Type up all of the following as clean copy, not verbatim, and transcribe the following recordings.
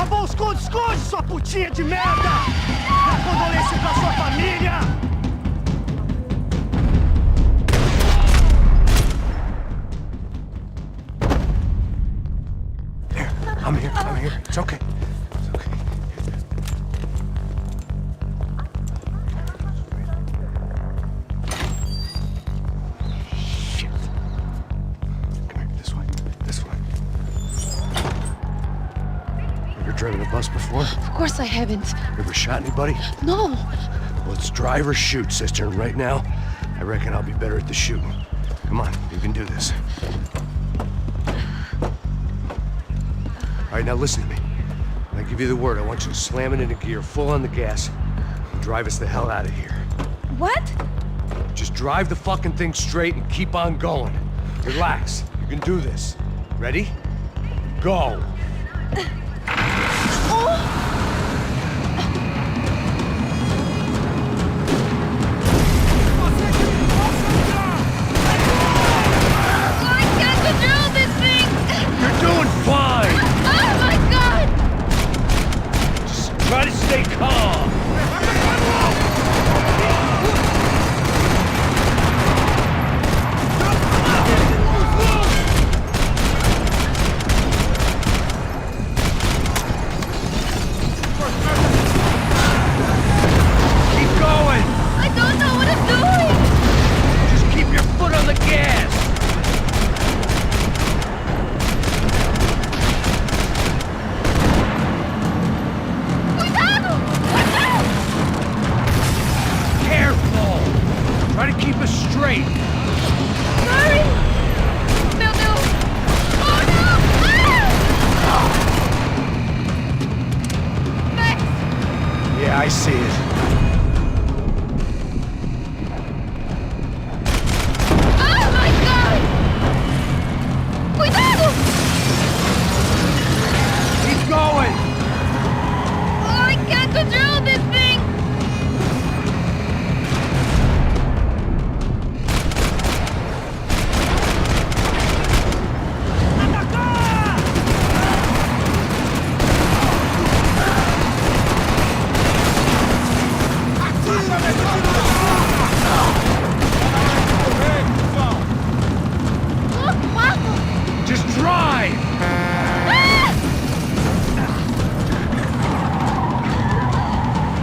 Acabou os esconde-esconde, sua putinha de merda! Dá condolência pra sua família! There, I'm here. It's okay. It's okay. Shit. Come here, this way. Ever driven a bus before? Of course I haven't. Ever shot anybody? No. Well, it's drive or shoot, sister, and right now, I reckon I'll be better at the shooting. Come on, you can do this. All right, now listen to me. When I give you the word, I want you to slam it into gear, full on the gas, and drive us the hell out of here. What? Just drive the fucking thing straight and keep on going. Relax. You can do this. Ready? Go! Try to stay calm! Keep going! I don't know what I'm doing! Just keep your foot on the gas! Try to keep us straight. Sorry. No. Oh no! Max! Yeah, I see it. Oh my God! Cuidado! Keep going. Oh, I can't control this thing. Just drive!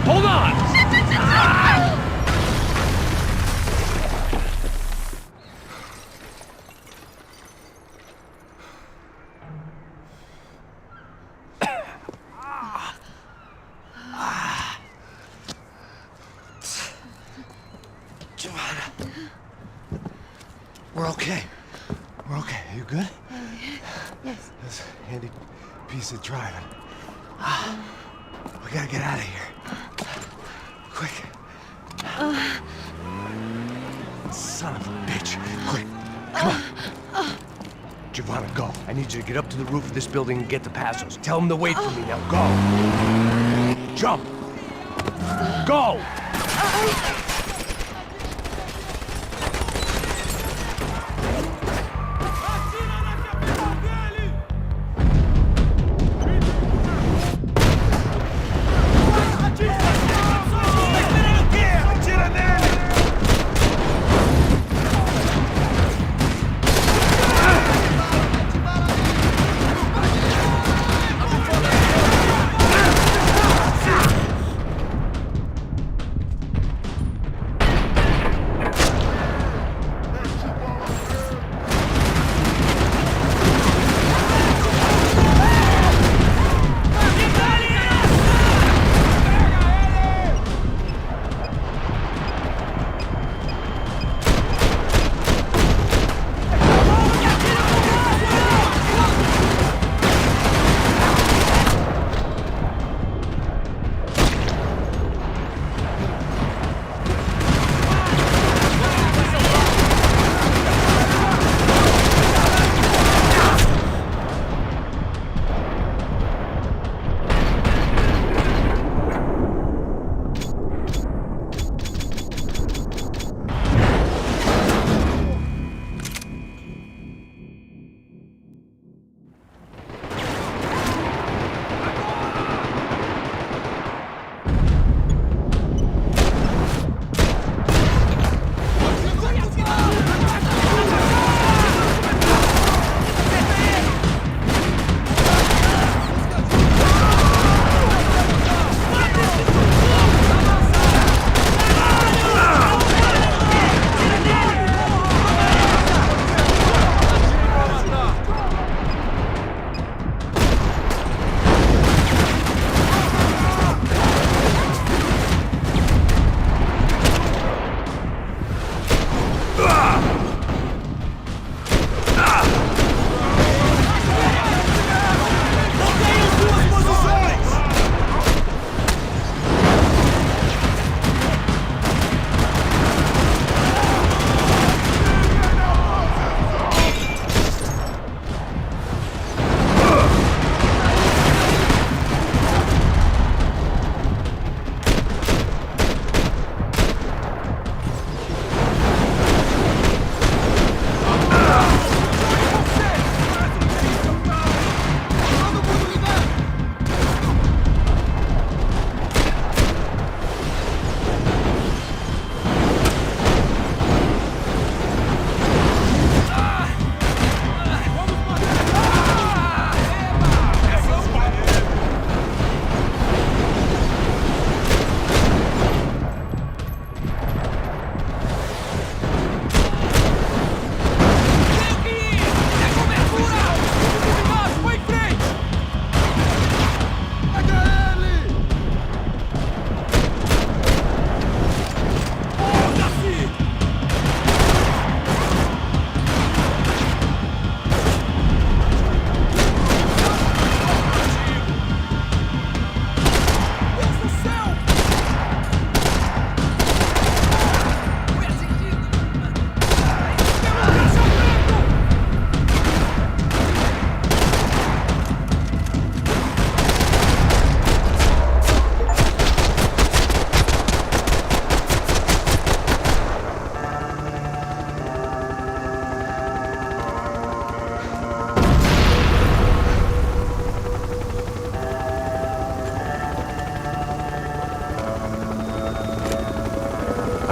Hold on! We're okay. You good? Yes. That's a handy piece of driving. We gotta get out of here. Quick. Son of a bitch. Quick. Come on. Giovanna, go. I need you to get up to the roof of this building and get the Passos. Tell them to wait for me. Now go. Jump. Go.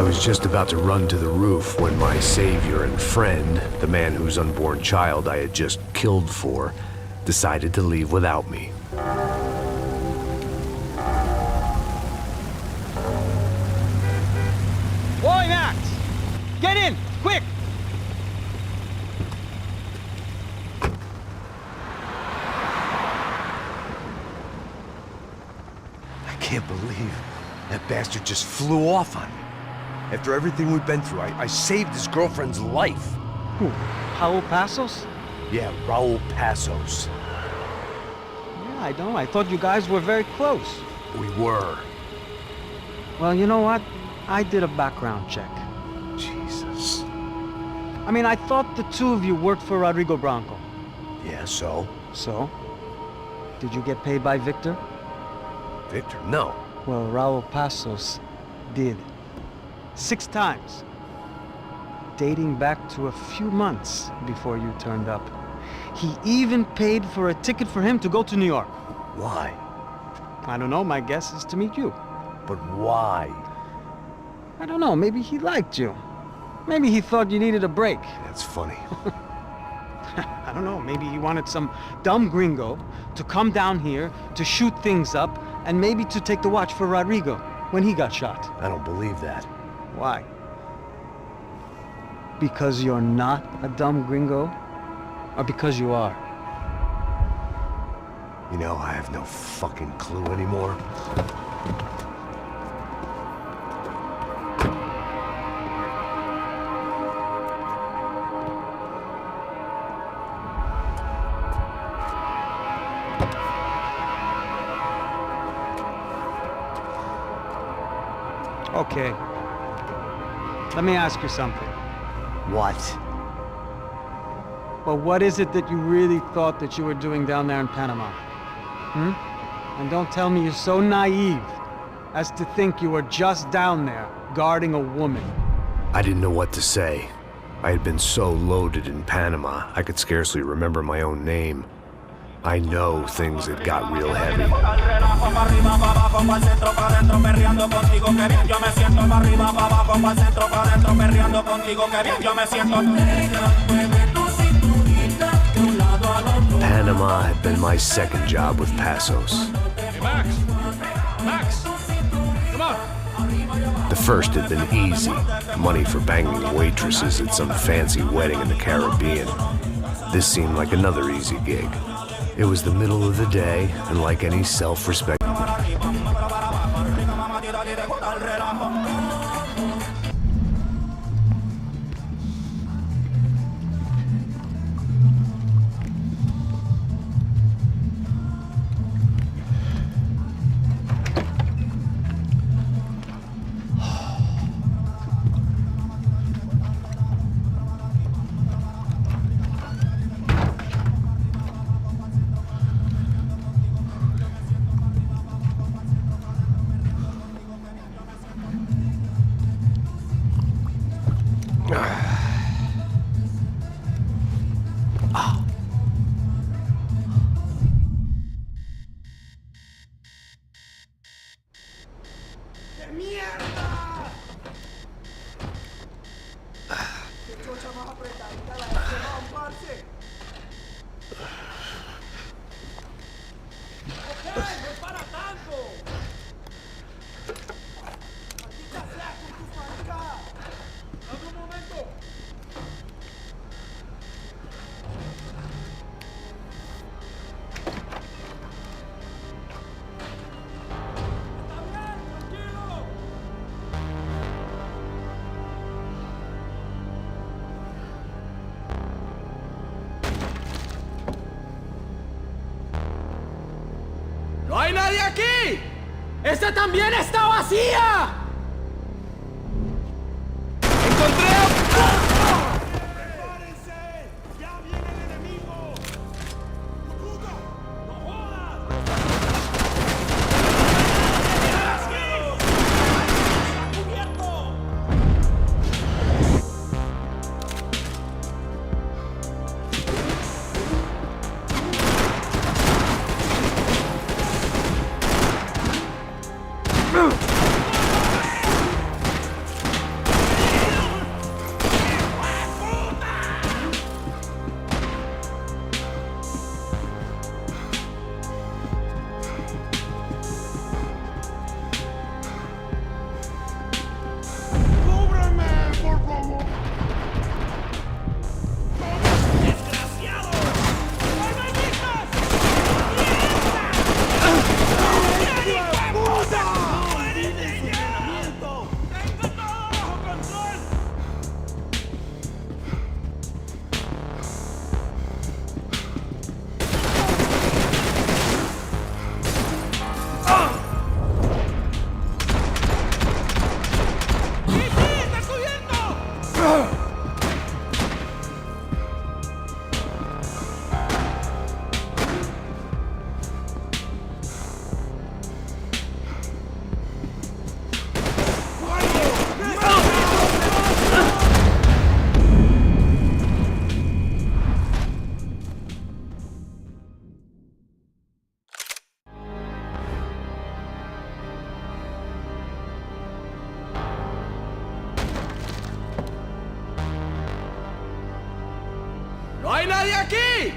was just about to run to the roof when my savior and friend, the man whose unborn child I had just killed for, decided to leave without me. Boy, Max! Get in! Quick! I can't believe that bastard just flew off on me. After everything we've been through, I saved his girlfriend's life. Who? Raul Passos? Yeah, Raul Passos. Yeah, I know. I thought you guys were very close. We were. Well, you know what? I did a background check. Jesus. I mean, I thought the two of you worked for Rodrigo Branco. Yeah, so? So? Did you get paid by Victor? Victor, no. Well, Raul Passos did. 6 times. Dating back to a few months before you turned up. He even paid for a ticket for him to go to New York. Why? I don't know, my guess is to meet you. But why? I don't know, maybe he liked you. Maybe he thought you needed a break. That's funny. I don't know, maybe he wanted some dumb gringo to come down here to shoot things up and maybe to take the watch for Rodrigo when he got shot. I don't believe that. Why? Because you're not a dumb gringo? Or because you are? You know, I have no fucking clue anymore. Okay. Let me ask you something. What? Well, what is it that you really thought that you were doing down there in Panama? And don't tell me you're so naive as to think you were just down there guarding a woman. I didn't know what to say. I had been so loaded in Panama, I could scarcely remember my own name. I know things had got real heavy. Panama had been my second job with Passos. Hey, Max! Max! Come on! The first had been easy. Money for banging waitresses at some fancy wedding in the Caribbean. This seemed like another easy gig. It was the middle of the day, and like any self-respect... ¡No hay nadie aquí! ¡Esta también está vacía! ¡Encontré a... ¡Prepárense! ¡Ya viene el enemigo! ¡Puta! ¡No jodas! ¡Está cubierto! hay nadie aquí!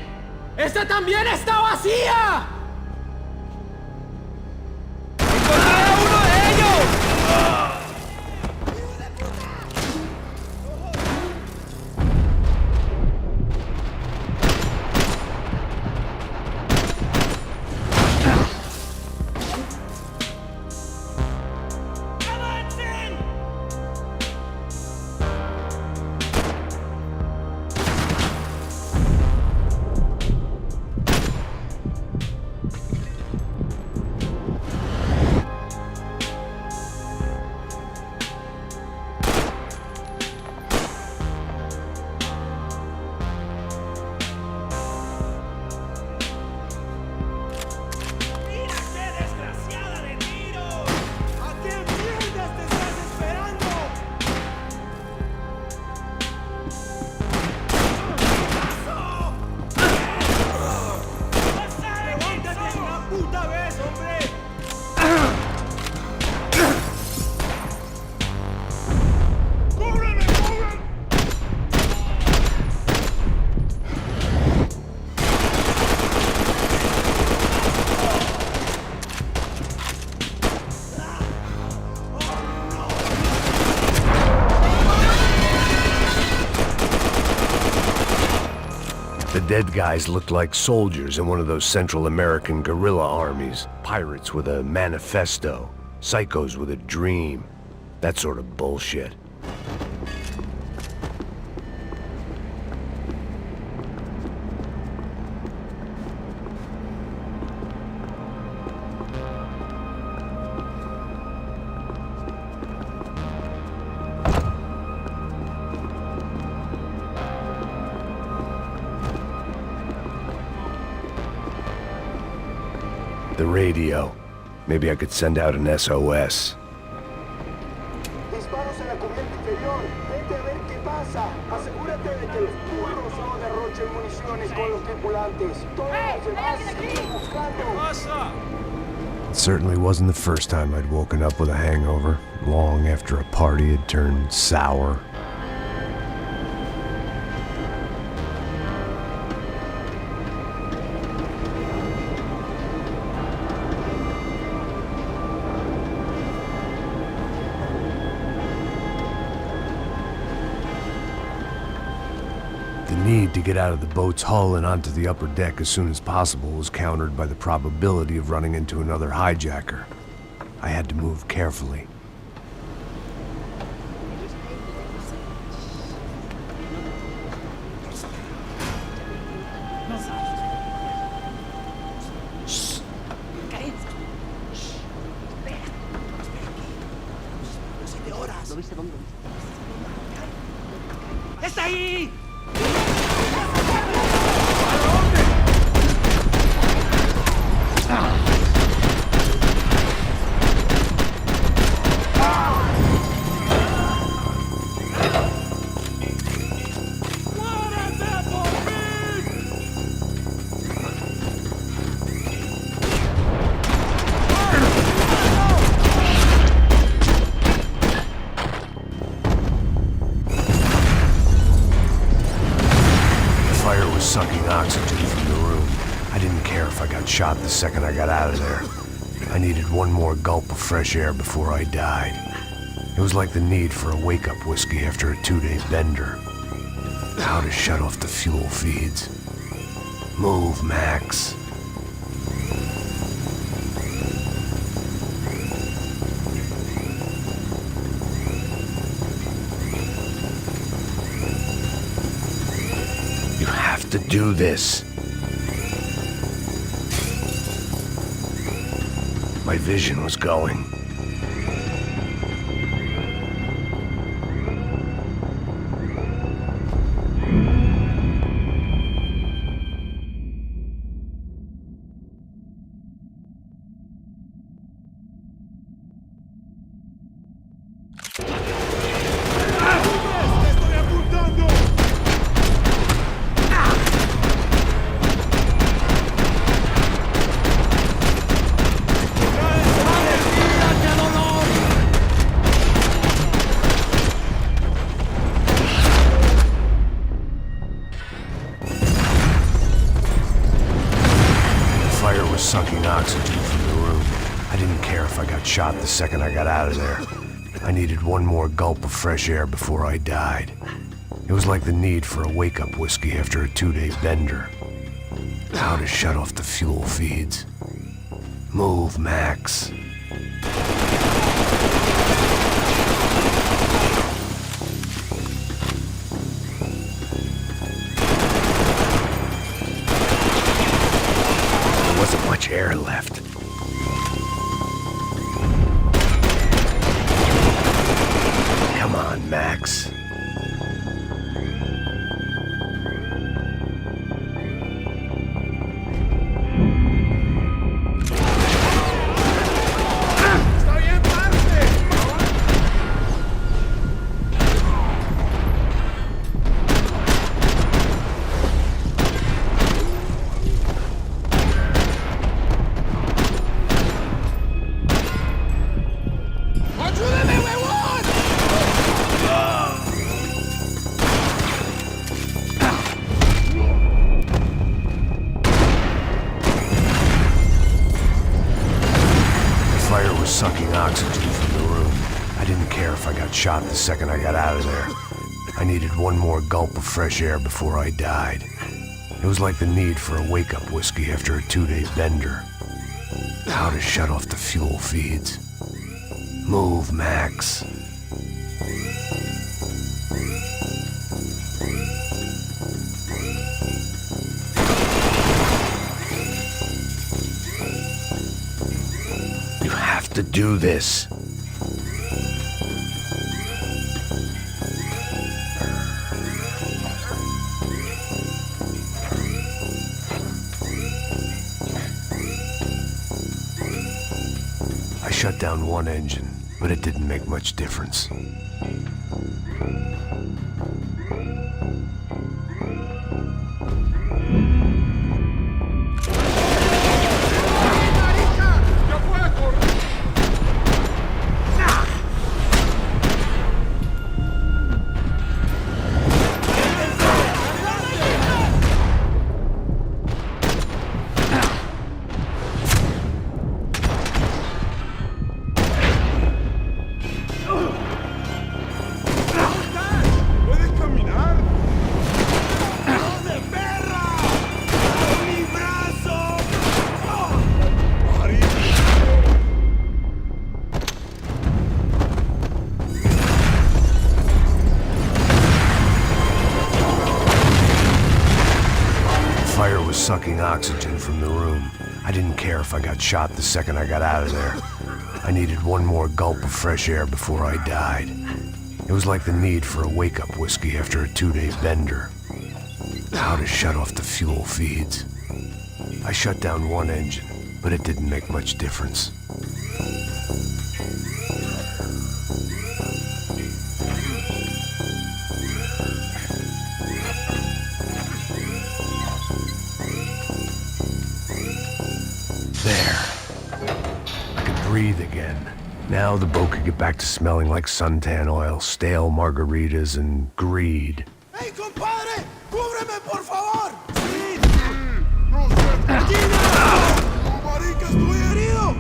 ¡Esta también está vacía! ¡Encontré a uno de ellos! The dead guys looked like soldiers in one of those Central American guerrilla armies. Pirates with a manifesto. Psychos with a dream. That sort of bullshit. The radio. Maybe I could send out an SOS. Disparos en la cubierta inferior. Vete a ver qué pasa. Asegúrate de que los burros no derrochen municiones con los tripulantes. Todos los demás siguen buscando. It certainly wasn't the first time I'd woken up with a hangover, long after a party had turned sour. The need to get out of the boat's hull and onto the upper deck as soon as possible was countered by the probability of running into another hijacker. I had to move carefully. ¡Está ahí! Sucking oxygen from the room. I didn't care if I got shot the second I got out of there. I needed one more gulp of fresh air before I died. It was like the need for a wake-up whiskey after a 2-day bender. How to shut off the fuel feeds. Move, Max. To do this. My vision was going. oxygen from the room. I didn't care if I got shot the second I got out of there. I needed one more gulp of fresh air before I died. It was like the need for a wake-up whiskey after a 2-day bender. How to shut off the fuel feeds. Move, Max. There wasn't much air left. Come on, Max. Sucking oxygen from the room. I didn't care if I got shot the second I got out of there. I needed one more gulp of fresh air before I died. It was like the need for a wake-up whiskey after a 2-day bender. How to shut off the fuel feeds. Move, Max. To do this. I shut down one engine, but it didn't make much difference. Sucking oxygen from the room. I didn't care if I got shot the second I got out of there. I needed one more gulp of fresh air before I died. It was like the need for a wake-up whiskey after a 2-day bender. How to shut off the fuel feeds. I shut down one engine, but it didn't make much difference. Breathe again. Now the boat could get back to smelling like suntan oil, stale margaritas, and greed. Hey, compadre! ¡Cúbreme, por favor! ¡Sí! ¡No se ¡Marica, estoy herido!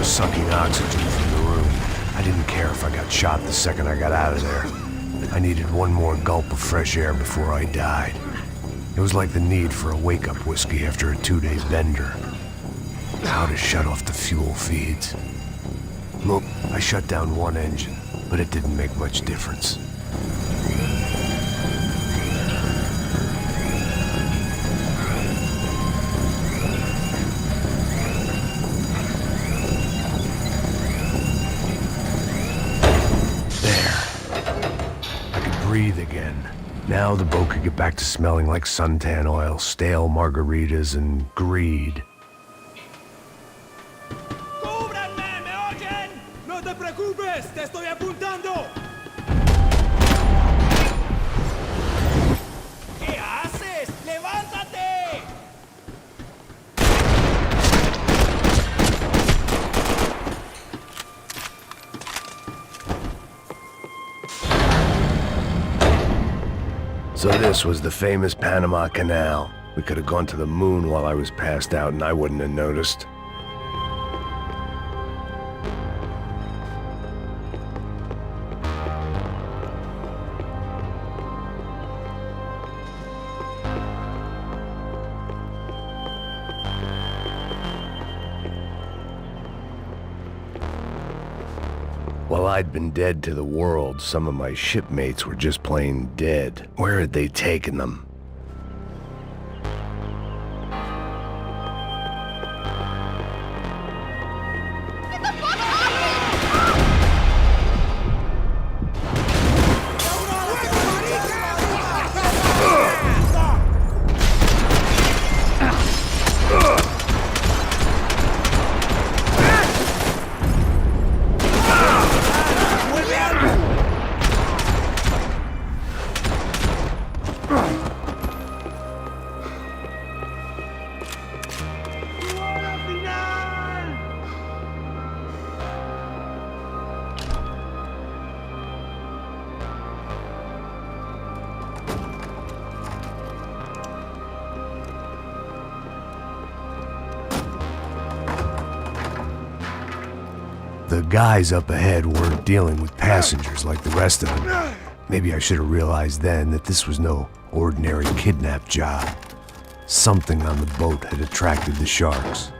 Sucking oxygen from the room. I didn't care if I got shot the second I got out of there. I needed one more gulp of fresh air before I died. It was like the need for a wake-up whiskey after a 2-day bender. How to shut off the fuel feeds. Look, I shut down one engine, but it didn't make much difference. Breathe again. Now the boat could get back to smelling like suntan oil, stale margaritas, and greed. ¡Cúbranme! ¿Me oyen? ¡No te preocupes! ¡Te estoy a punto So this was the famous Panama Canal. We could have gone to the moon while I was passed out and I wouldn't have noticed. While I'd been dead to the world, some of my shipmates were just plain dead. Where had they taken them? The guys up ahead weren't dealing with passengers like the rest of them. Maybe I should have realized then that this was no ordinary kidnap job. Something on the boat had attracted the sharks.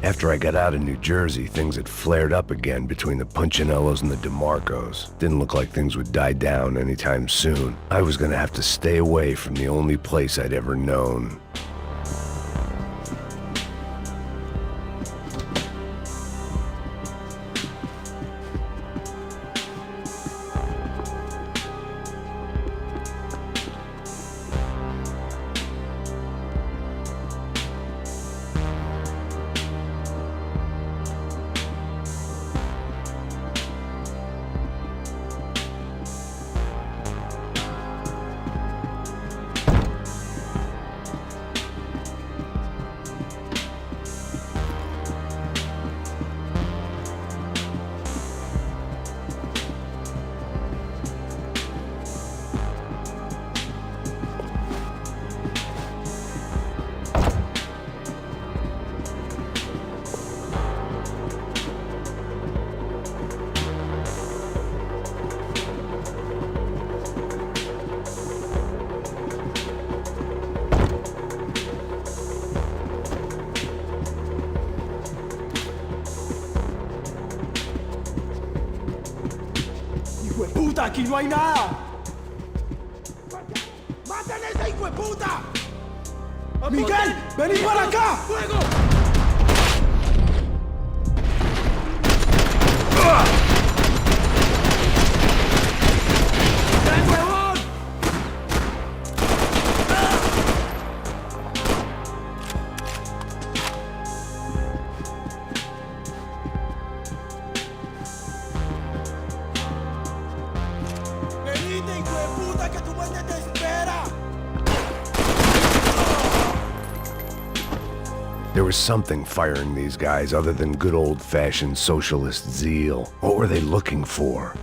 After I got out of New Jersey, things had flared up again between the Punchinellos and the DeMarcos. Didn't look like things would die down anytime soon. I was gonna have to stay away from the only place I'd ever known. ¡Puta, aquí no hay nada! ¡Maten a ese hijo de puta! ¡Miguel, vení para acá! ¡Fuego! There was something firing these guys other than good old-fashioned socialist zeal. What were they looking for?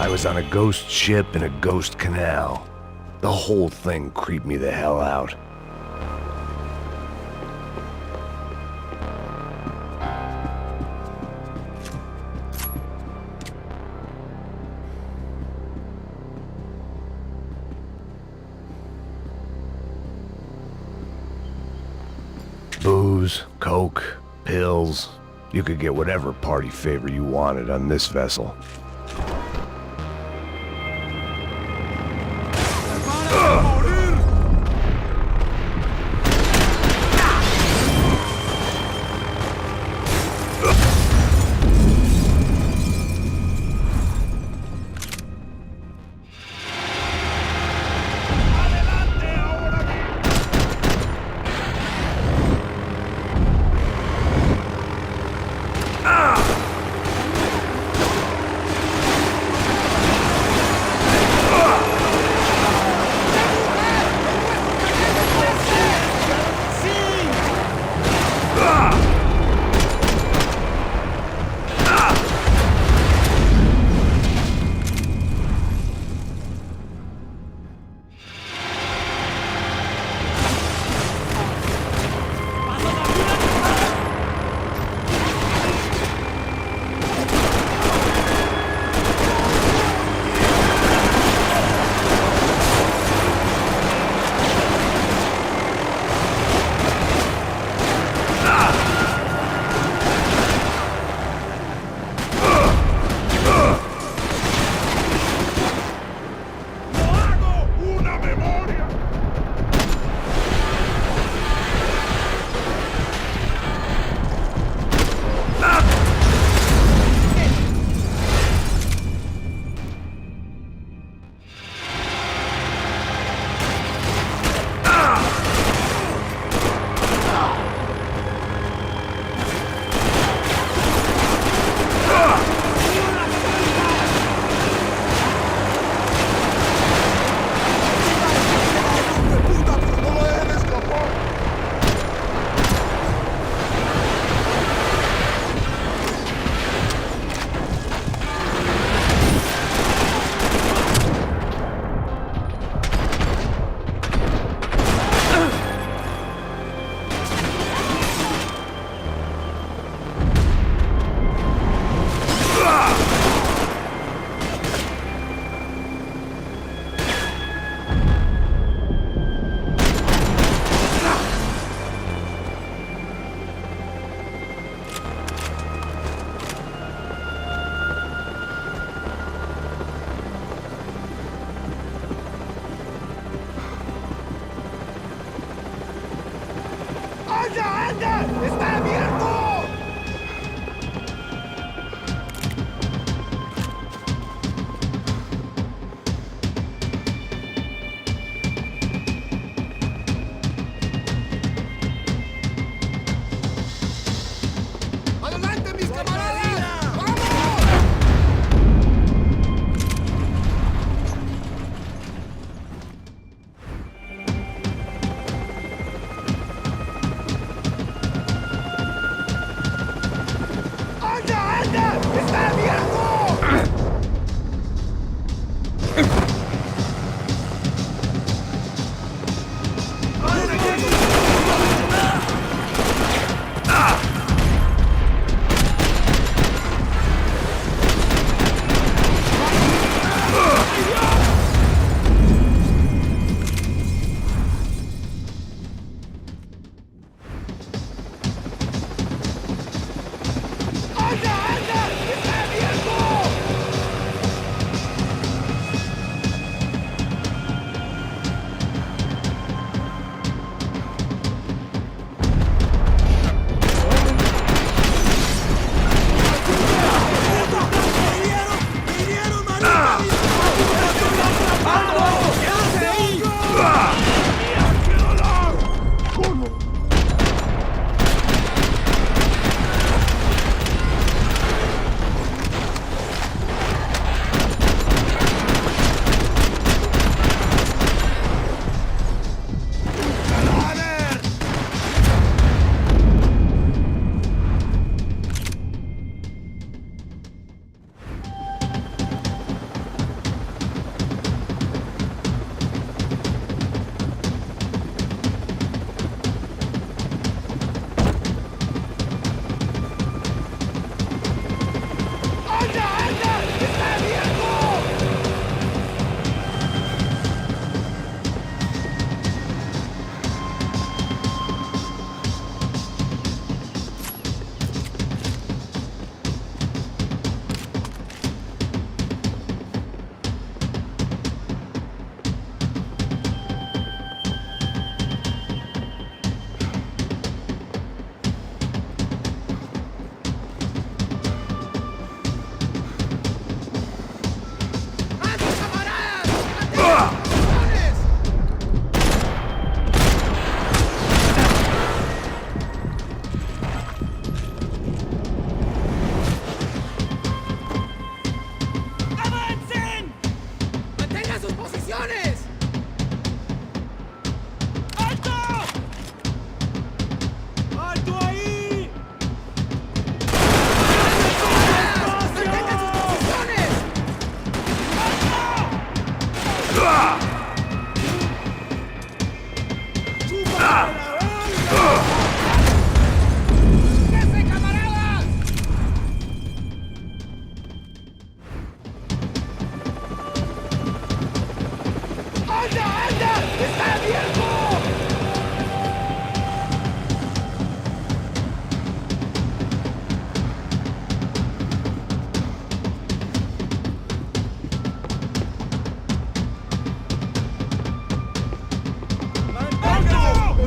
I was on a ghost ship in a ghost canal. The whole thing creeped me the hell out. Booze, coke, pills. You could get whatever party favor you wanted on this vessel.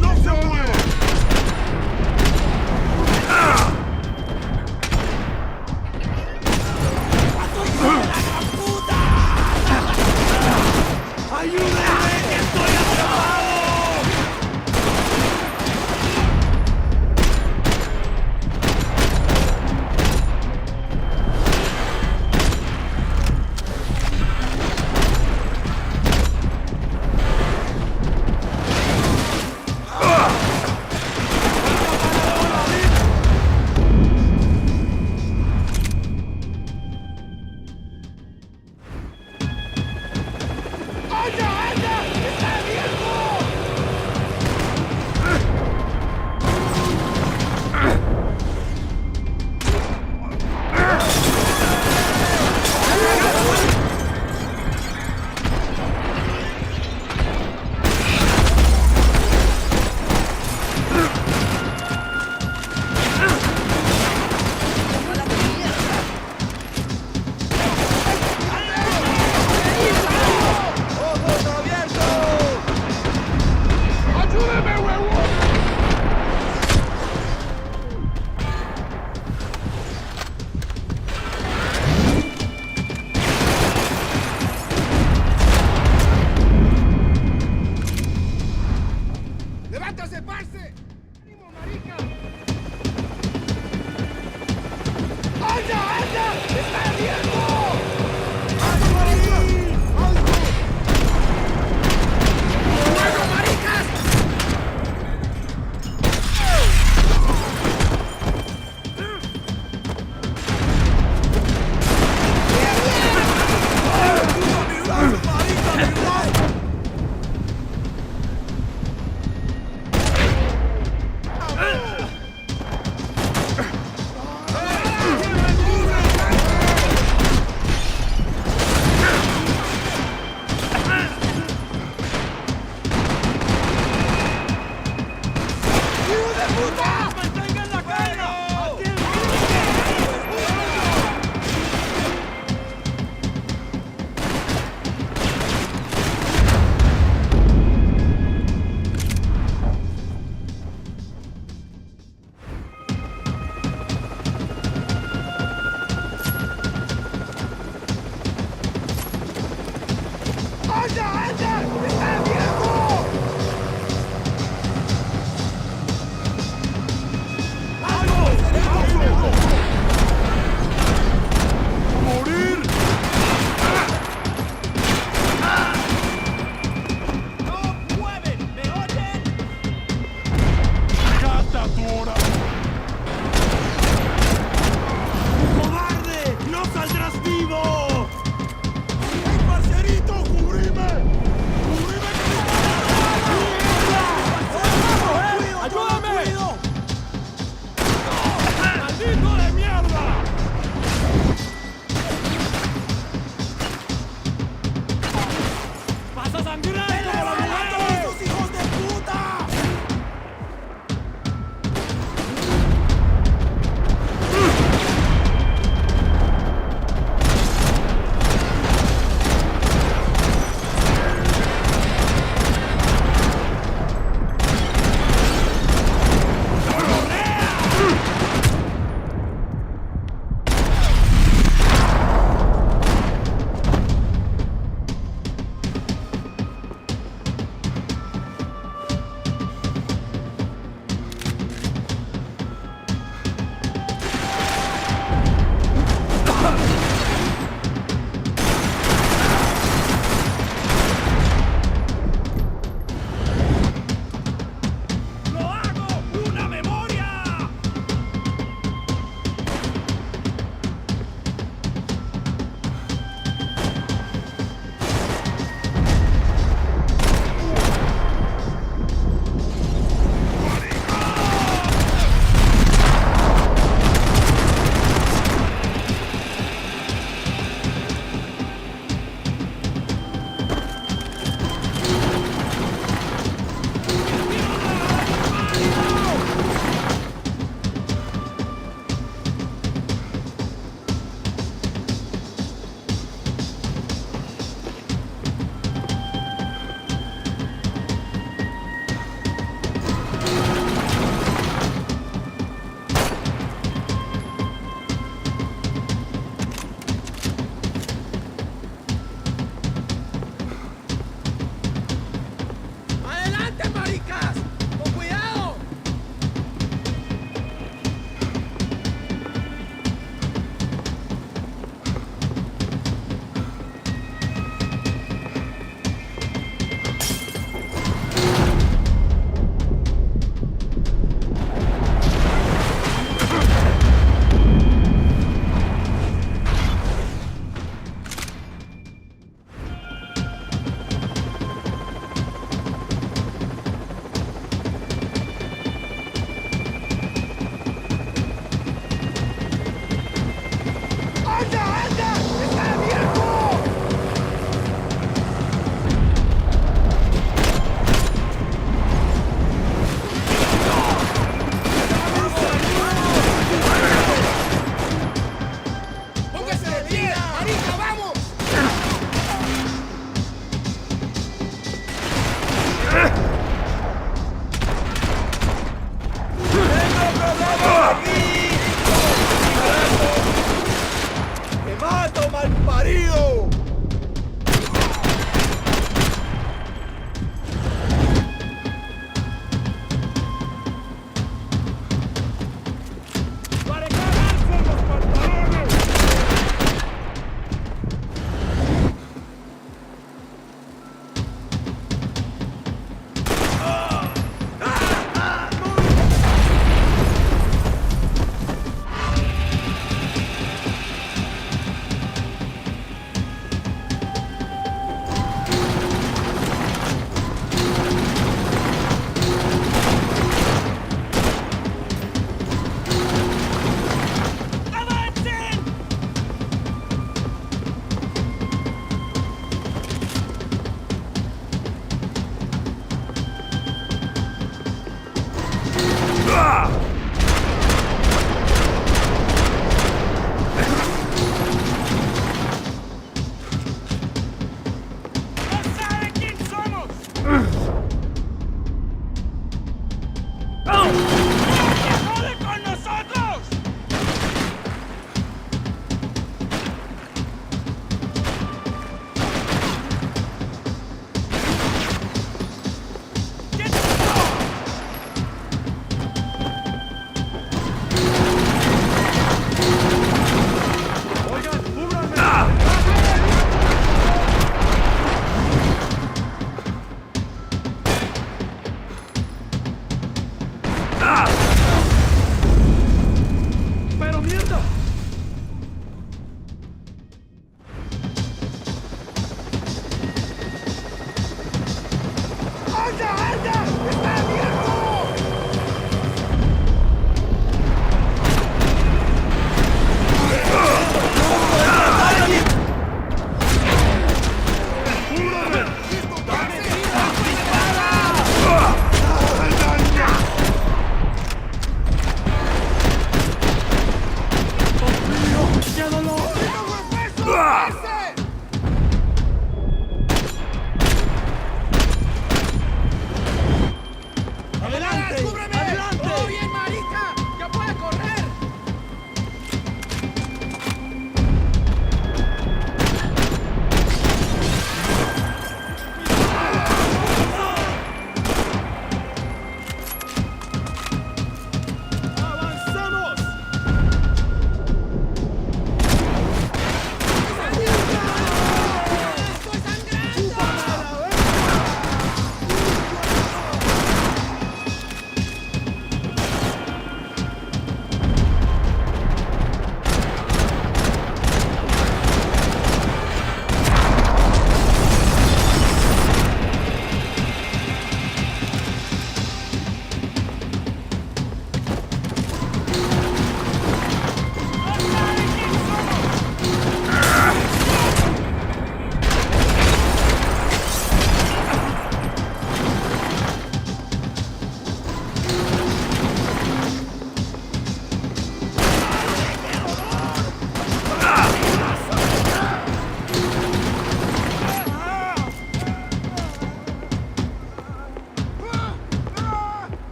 ¡No se mueve! ¡Hey, parcerito, cubrime!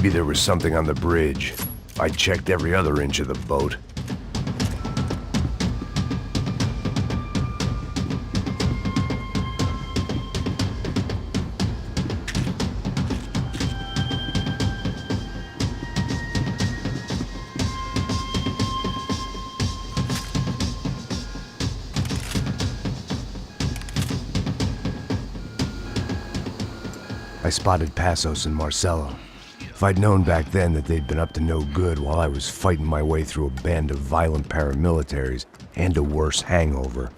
Maybe there was something on the bridge. I checked every other inch of the boat. I spotted Passos and Marcelo. If I'd known back then that they'd been up to no good while I was fighting my way through a band of violent paramilitaries and a worse hangover,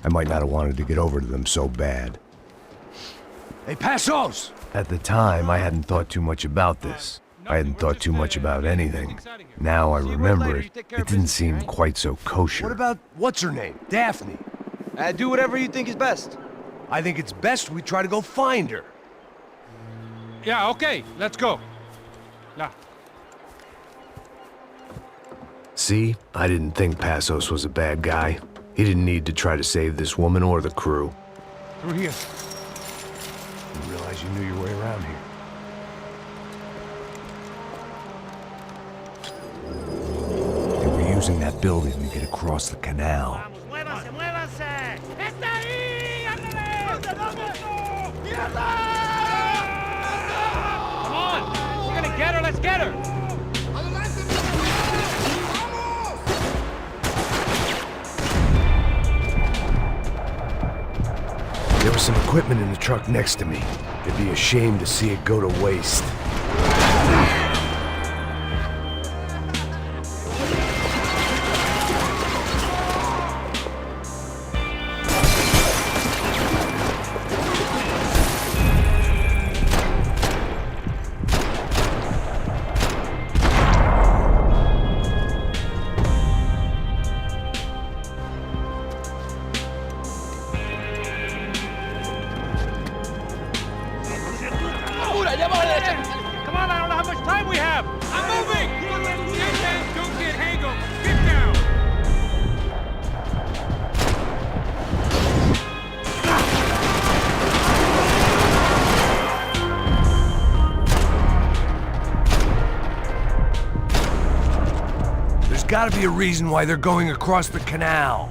I might not have wanted to get over to them so bad. Hey, Passos! At the time, I hadn't thought too much about this. I hadn't thought too much about anything. Now I remember it, it didn't seem quite so kosher. What about, what's her name? Daphne. Do whatever you think is best. I think it's best we try to go find her. Yeah, okay, let's go. Yeah. See, I didn't think Passos was a bad guy. He didn't need to try to save this woman or the crew. Through here. Didn't realize you knew your way around here. They were using that building to get across the canal. ¡Muévanse, muévanse! ¡Está ahí! ¡Ándale! ¡Mierda! Come on! We're gonna get her, let's get her! There was some equipment in the truck next to me. It'd be a shame to see it go to waste. Come on, I don't know how much time we have! I'm moving! Don't get hangover! Get down! There's gotta be a reason why they're going across the canal.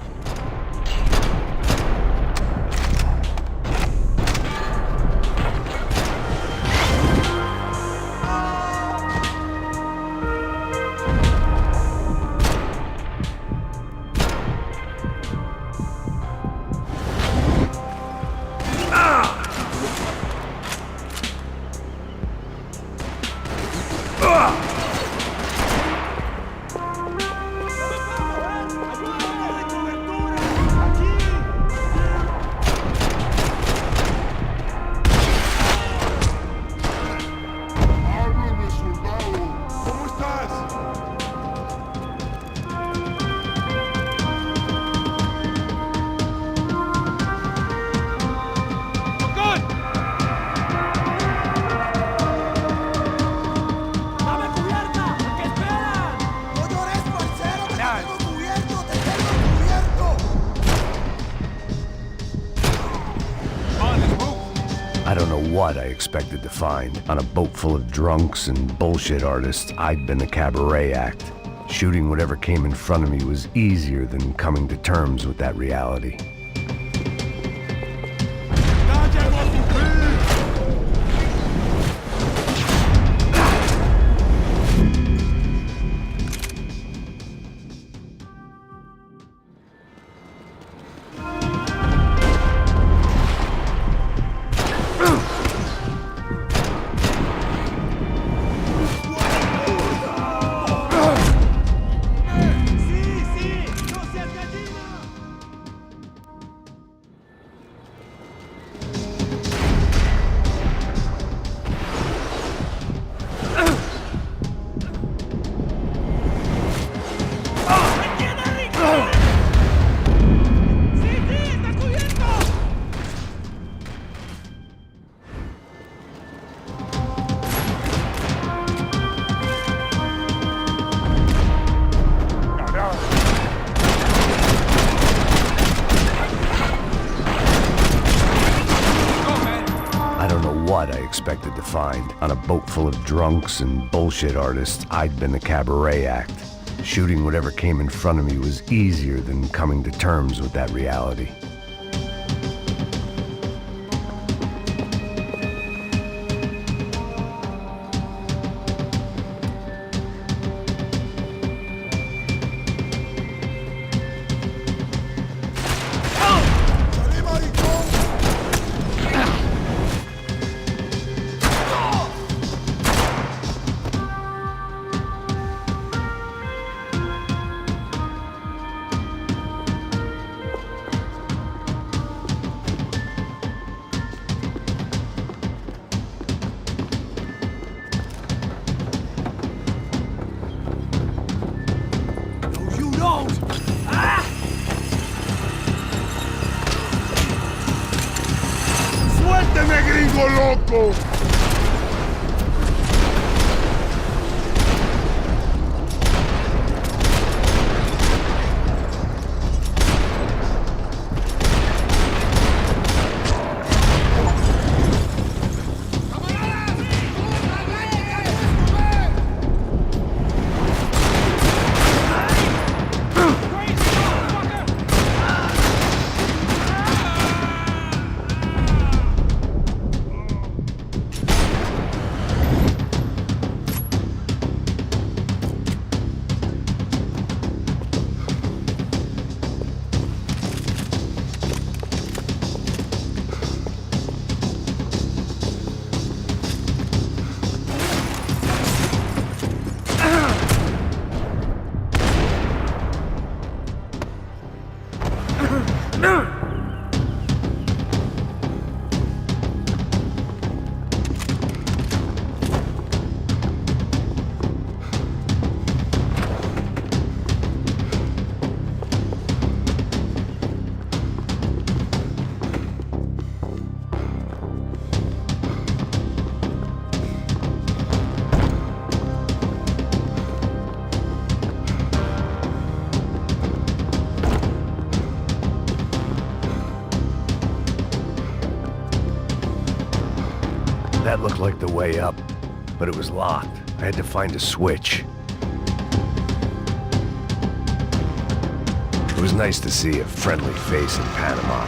Háblame, soldado. ¿Cómo estás? Good! ¡Dame cubierta! ¿Qué esperan? ¡No llores, parcero! ¡Te tengo cubierto! ¡Te tengo cubierto! Come on, let's move! I don't know what I expected to find. On a boat full of drunks and bullshit artists, I'd been a cabaret act. Shooting whatever came in front of me was easier than coming to terms with that reality. expected to find. On a boat full of drunks and bullshit artists, I'd been the cabaret act. Shooting whatever came in front of me was easier than coming to terms with that reality. ¡Salí, maricón! No, you don't! ¡Suélteme, gringo loco! That looked like the way up, but it was locked. I had to find a switch. It was nice to see a friendly face in Panama.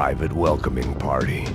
private welcoming party.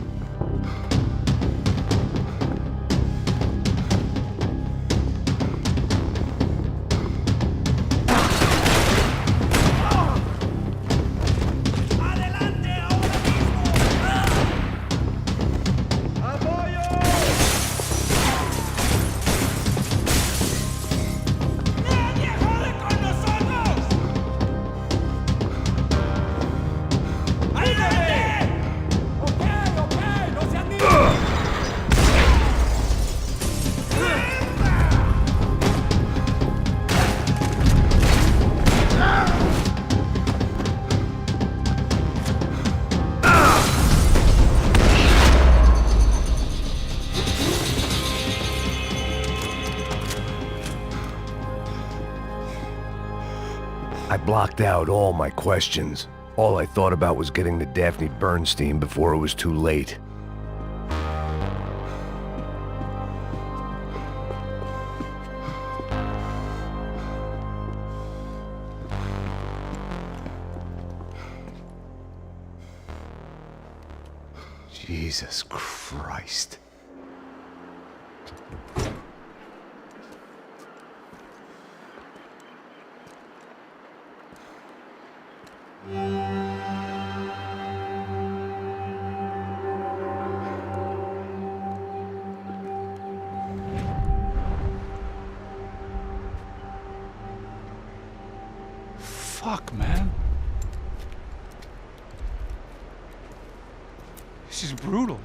I blocked out all my questions. All I thought about was getting to Daphne Bernstein before it was too late. Jesus Christ. Fuck, man. This is brutal.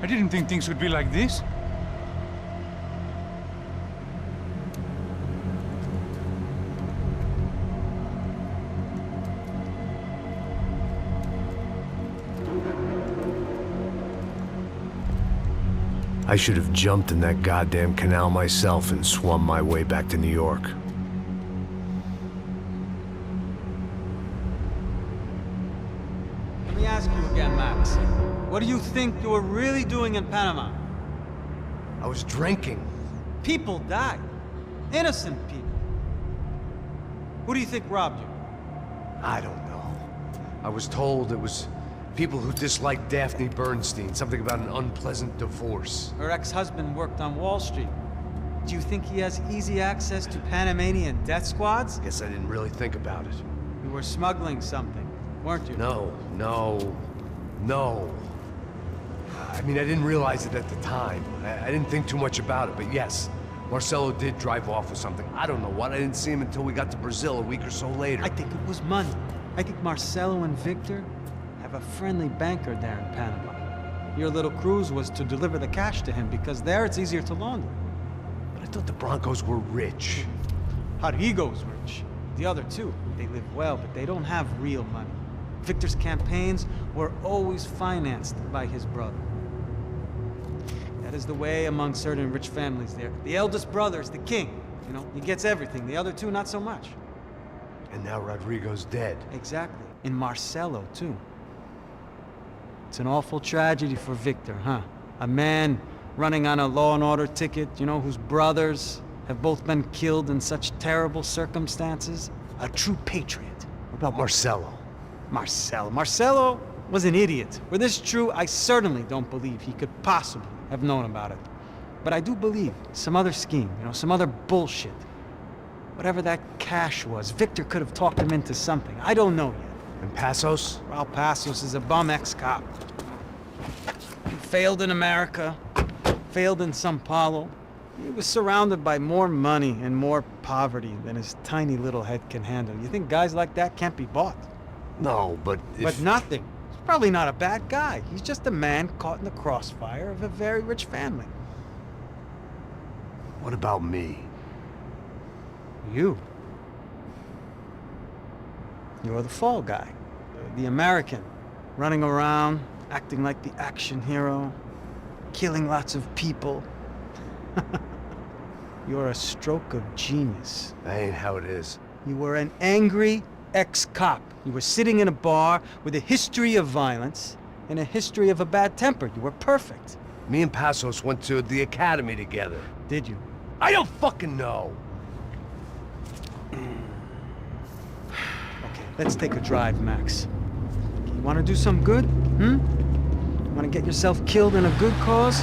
I didn't think things would be like this. I should have jumped in that goddamn canal myself and swum my way back to New York. Let me ask you again, Max. What do you think you were really doing in Panama? I was drinking. People died. Innocent people. Who do you think robbed you? I don't know. I was told it was people who disliked Daphne Bernstein, something about an unpleasant divorce. Her ex-husband worked on Wall Street. Do you think he has easy access to Panamanian death squads? Guess I didn't really think about it. You were smuggling something, weren't you? No. I mean, I didn't realize it at the time. I didn't think too much about it, but yes, Marcelo did drive off with something. I don't know what. I didn't see him until we got to Brazil a week or so later. I think it was money. I think Marcelo and Victor have a friendly banker there in Panama. Your little cruise was to deliver the cash to him because there it's easier to launder. But I thought the Broncos were rich. Rodrigo's rich. The other two, they live well, but they don't have real money. Victor's campaigns were always financed by his brother. That is the way among certain rich families there. The eldest brother is the king. You know, he gets everything. The other two, not so much. And now Rodrigo's dead. Exactly. And Marcelo, too. It's an awful tragedy for Victor, huh? A man running on a law and order ticket, you know, whose brothers have both been killed in such terrible circumstances. A true patriot. What about Marcelo? Marcelo was an idiot. Were this true, I certainly don't believe he could possibly have known about it. But I do believe some other scheme, you know, some other bullshit. Whatever that cash was, Victor could have talked him into something. I don't know yet. And Passos? Raul Passos is a bum ex-cop. He failed in America, failed in Sao Paulo. He was surrounded by more money and more poverty than his tiny little head can handle. You think guys like that can't be bought? No, but if... But nothing. He's probably not a bad guy. He's just a man caught in the crossfire of a very rich family. What about me? You. You're the fall guy. The American. Running around, acting like the action hero. Killing lots of people. You're a stroke of genius. That ain't how it is. You were an angry ex-cop. You were sitting in a bar with a history of violence and a history of a bad temper. You were perfect. Me and Passos went to the academy together. Did you? I don't fucking know. Okay, let's take a drive, Max. Want to do some good? Want to get yourself killed in a good cause?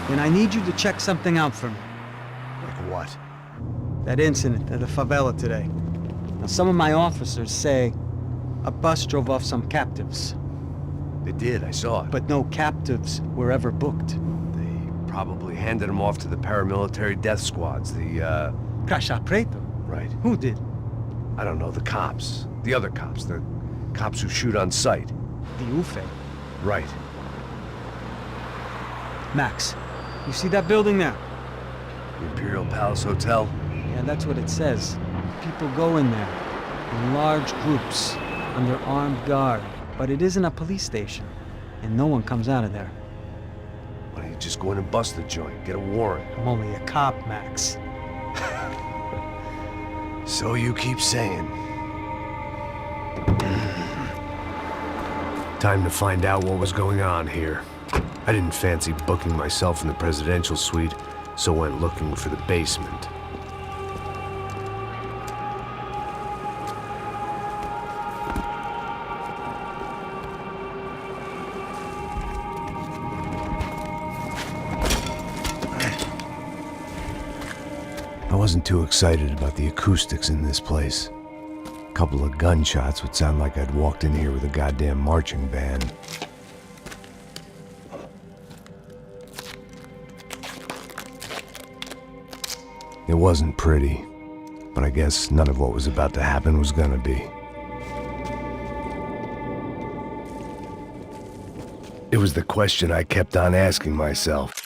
Then I need you to check something out for me. Like what? That incident at the favela today. Now, some of my officers say a bus drove off some captives, They did, I saw it. but no captives were ever booked. They probably handed them off to the paramilitary death squads, the, Caixa Preto? Right. Who did? I don't know, the cops. The other cops. The cops who shoot on sight. The UFE. Right. Max, you see that building there? The Imperial Palace Hotel? Yeah, that's what it says. People go in there in large groups under armed guard, but it isn't a police station, and no one comes out of there. Why don't you just go in and bust the joint? Get a warrant. I'm only a cop, Max. So you keep saying. Time to find out what was going on here. I didn't fancy booking myself in the presidential suite, so went looking for the basement. I wasn't too excited about the acoustics in this place. A couple of gunshots would sound like I'd walked in here with a goddamn marching band. It wasn't pretty, but I guess none of what was about to happen was gonna be. It was the question I kept on asking myself.